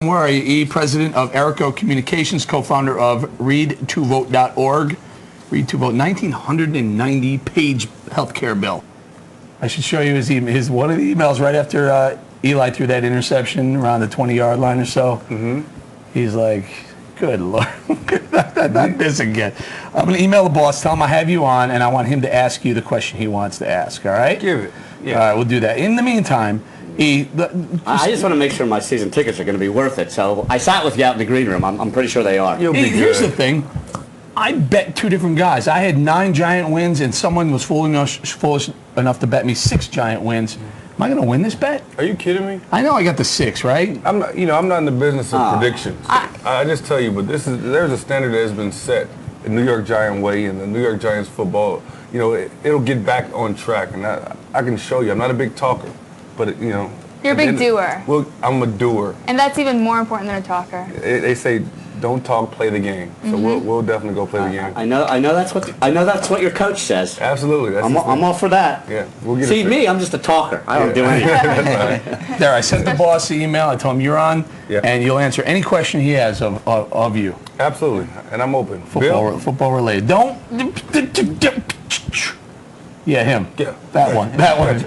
Where are you, E? President of Ericho Communications, co-founder of read2vote.org. Read2vote, 1,990-page healthcare bill. I should show you his one of the emails right after Eli threw that interception around the 20-yard line or so. He's like, good Lord, not this again. I'm going to email the boss, tell him I have you on, and I want him to ask you the question he wants to ask, all right? Give it. Yeah. All right, we'll do that. In the meantime, E, I just want to make sure my season tickets are going to be worth it. So I sat with you out in the green room. I'm pretty sure they are. Here's the thing. I bet two different guys. I had 9 giant wins, and someone was foolish enough to bet me 6 giant wins. Am I going to win this bet? Are you kidding me? I know I got the 6, right? I'm not. I'm not in the business of predictions. I just tell you, but there's a standard that has been set, the New York Giant way, and the New York Giants football. It'll get back on track, and I can show you. I'm not a big talker, but You're a big doer. Well, I'm a doer. And that's even more important than a talker. They say, don't talk, play the game. So we'll definitely go play the game. I know that's what your coach says. Absolutely. I'm all for that. Yeah, we'll get See, me, I'm just a talker. I don't do anything. There, I sent the boss the email. I told him you're on, and you'll answer any question he has of you. Absolutely, and I'm open. Football related. Don't. Yeah, him. Yeah. That one.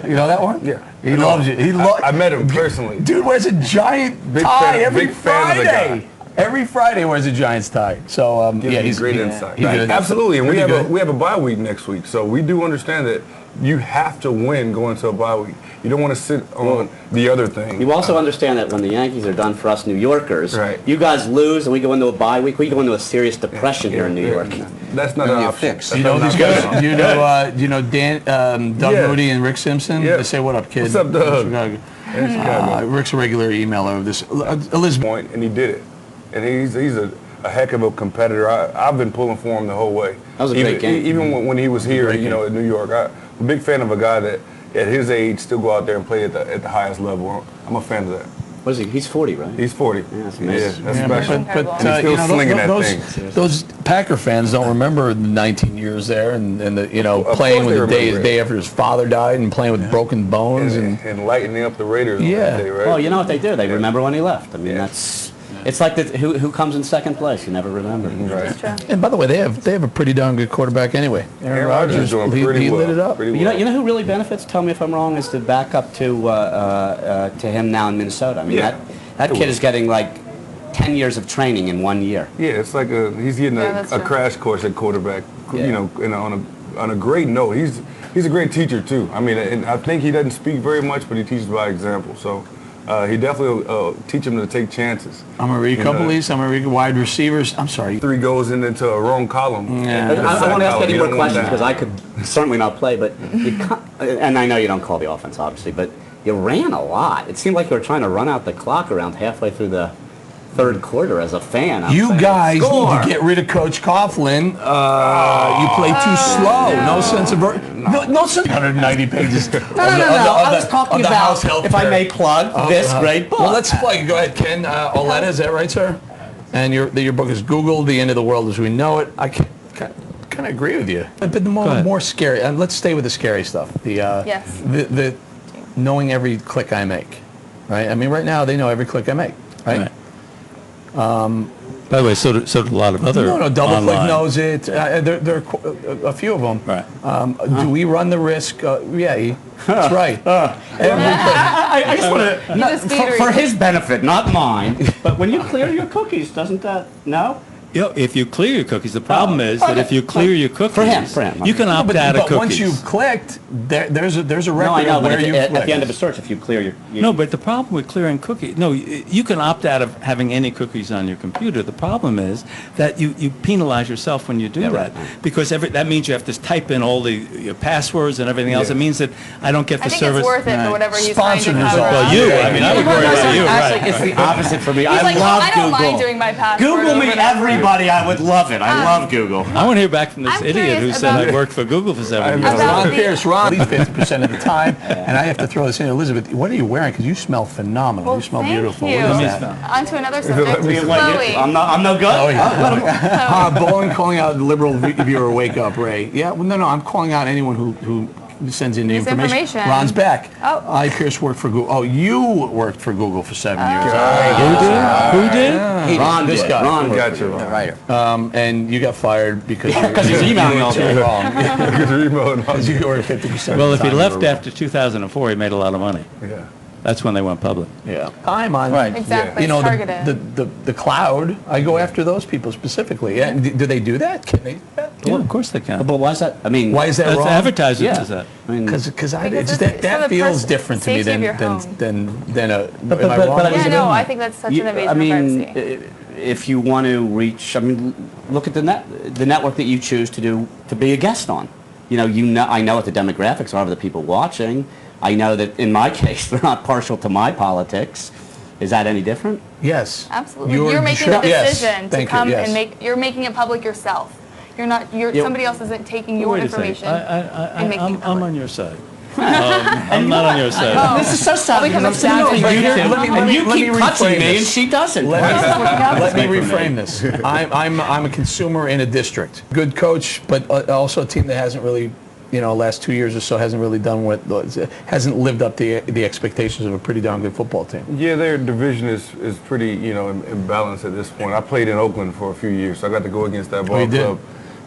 You know that one? Yeah. He loves you. I met him personally. Dude wears a giant tie every Friday. Every Friday wears a Giants tie. So he's great insight. Absolutely, and we have a bye week next week, so we do understand that you have to win going to a bye week. You don't want to sit on the other thing. You also understand that when the Yankees are done for us New Yorkers, right. You guys lose and we go into a bye week. We go into a serious depression here in New York. That's not an option. You know these guys. You know Doug Moody and Rick Simpson. Yeah. They say, "What up, kid?" What's up, Doug? Rick's a regular emailer of this. Elizabeth point, and he did it. And he's a heck of a competitor. I've been pulling for him the whole way. That was a great game. Even when he was here, in New York. I'm a big fan of a guy that, at his age, still go out there and play at the highest level. I'm a fan of that. What is he? He's 40, right? He's 40. Yeah, that's amazing. Yeah, that's special. But and he's still slinging that thing. Those Packer fans don't remember the 19 years there and the playing with the day after his father died and playing with broken bones and lighting up the Raiders on that day, right? Well, you know what they do? They remember when he left. I mean, it's like who comes in second place. You never remember. Right. And by the way, they have a pretty darn good quarterback anyway. Aaron Rodgers is doing pretty well. Lit it up. You know who really benefits? Tell me if I'm wrong. Is the backup to him now in Minnesota. I mean that kid is getting like 10 years of training in 1 year. Yeah, it's like he's getting a crash course at quarterback. On a great note. He's a great teacher too. I mean, and I think he doesn't speak very much, but he teaches by example. So. He definitely will teach him to take chances. I'm going to read a couple of these. I'm going to read wide receivers. I'm sorry. 3 goes into a wrong column. Yeah. I won't ask any more questions because I could certainly not play. But and I know you don't call the offense, obviously, but you ran a lot. It seemed like you were trying to run out the clock around halfway through the third quarter as a fan. You guys need to get rid of Coach Coughlin. You play too slow. No sense of... No sense. 190 pages. No. I was talking about, if I may plug, this great book. Well, let's play. Go ahead, Ken. Auletta, is that right, sir? And your book is Google, The End of the World as We Know It. I kind of agree with you. But the more scary... let's stay with the scary stuff. The knowing every click I make. Right? I mean, right now, they know every click I make. Right? By the way, so do a lot of other. No, DoubleClick knows it. There are a few of them. Right. Do we run the risk? That's right. I just want to, for his benefit, not mine. But when you clear your cookies, doesn't that If you clear your cookies, the problem is that if you clear your cookies, for him. you can opt out of cookies. But once you've clicked, there's a record of where you've clicked. At the end of a search, if you clear your... No, but the problem with clearing cookies... No, you can opt out of having any cookies on your computer. The problem is that you penalize yourself when you do that. Right. Because that means you have to type in all your passwords and everything else. It means that I don't get the service... I think it's worth it for whatever he's trying to cover up. Well, I would worry about you. Actually, it's the opposite for me. I love Google. I don't mind doing my password. Google me, everybody. I would love it. I love Google. I want to hear back from this idiot who said I worked for Google for 7 years. Ron Pierce, at least 50% of the time. And I have to throw this in. Elizabeth, what are you wearing? Because you smell phenomenal. Well, you smell beautiful. You. What is that? On to another subject. Chloe. I'm no good. Oh, yeah. Bolling calling out the liberal viewer, wake up, Ray. Yeah, well, no, I'm calling out anyone who sends in the This information. Ron's back. Oh. I, Pierce, worked for Google. Oh, you worked for Google for 7 years. Who did? Ron This did. guy. Ron Got did. you, Ron. The writer. And you got fired because he's emailing all day. wrong. Because you're emailing all Because you were 50%. Well, if he time left you were after 2004, he made a lot of money. Yeah. That's when they went public. wrong. Yeah. I'm on. Right. Exactly. You know, It's targeted. the cloud, I go after those people specifically. Yeah. Do they do that? Can they do that? Yeah, of course they can. But why is that? I mean, Why is that That's wrong? advertisers Yeah. does that. I mean, Because Because that it's for the feels different to me safety of than your than home. than a. But- am I but- wrong? but I Yeah, mean, no, I think that's such an invasion I mean, of privacy. if you want to reach, I mean, look at the network that you choose to be a guest on. I know what the demographics are of the people watching. I know that in my case, they're not partial to my politics. Is that any different? Yes. Absolutely. You're making the Yes. decision to Thank come you. Yes. and you're making it public yourself. You're not, Yeah. somebody else isn't taking your Wait a second. information and making it I'm public. on your side. I'm not on your side. This is so sad I'll become because a I'm sitting savage. over here Let me- and you let me keep touching rephrase me this. and she doesn't. Let me make for me. reframe this. I'm a consumer in a district. Good coach, but also a team that hasn't really, last 2 years or so hasn't really done hasn't lived up to the expectations of a pretty darn good football team. Yeah, their division is pretty, imbalanced at this point. I played in Oakland for a few years, so I got to go against that ball you did? club.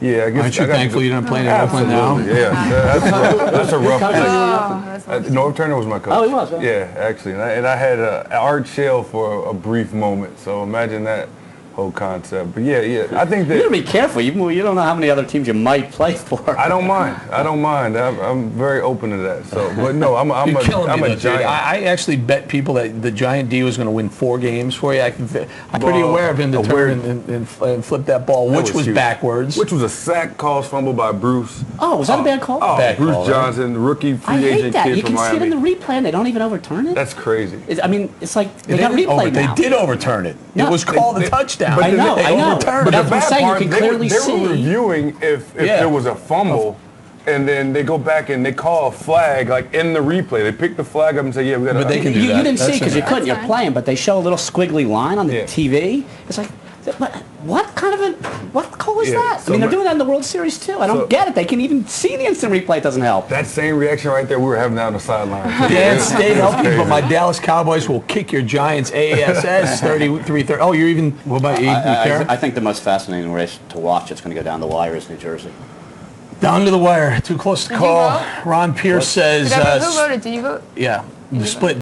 Yeah, I guess. Aren't you I got to thankful go- you're not playing in Oakland now? Absolutely, yeah. That's a rough Coach, place. Oh, that's what Norv Turner was my coach. Oh, he was, huh? Yeah, actually, and I had Art Shell for a brief moment. So imagine that whole concept. But yeah, I think You gotta that be careful. You don't know how many other teams you might play for. I don't mind. I'm very open to that. So, but no, I'm You're killing I'm me, a though, dude. giant. I actually bet people that the Giant D was going to win 4 games for you. I'm pretty Well, aware of him to turn and flip that ball, which was huge. backwards. Which was a sack caused fumble by Bruce. Oh, was that a bad call? Oh, Bad Bruce call, right? Johnson, rookie free I hate agent that. kid You from can see it in Miami. the replay and they don't even overturn it. That's crazy. It's like they got replay now. They did overturn it. No, it was called a they- touchdown. but I know, They I know. overturned But it. that's what I'm saying, you can they clearly were see. reviewing if Yeah. there was a fumble, and then they go back and they call a flag like in the replay. They pick the flag up and say, yeah, we got to. But they can do You that. didn't see That's because you in couldn't. You're fine. playing, but they show a little squiggly line on the Yeah. TV. It's like, what kind of what call is Yeah, that? so I mean, they're my- doing that in the World Series too. I don't so- get it. They can even see the instant replay. It doesn't help. That same reaction right there we were having down the sideline. Dan, stay healthy, but crazy. my Dallas Cowboys will kick your Giants ASS 33-30. Oh, you're even. What about you? You care? I think the most fascinating race to watch that's going to go down the wire is New Jersey. Down to the wire. Too close to Did you call. vote? Ron Pierce says. Who voted? Did you vote? Yeah. The split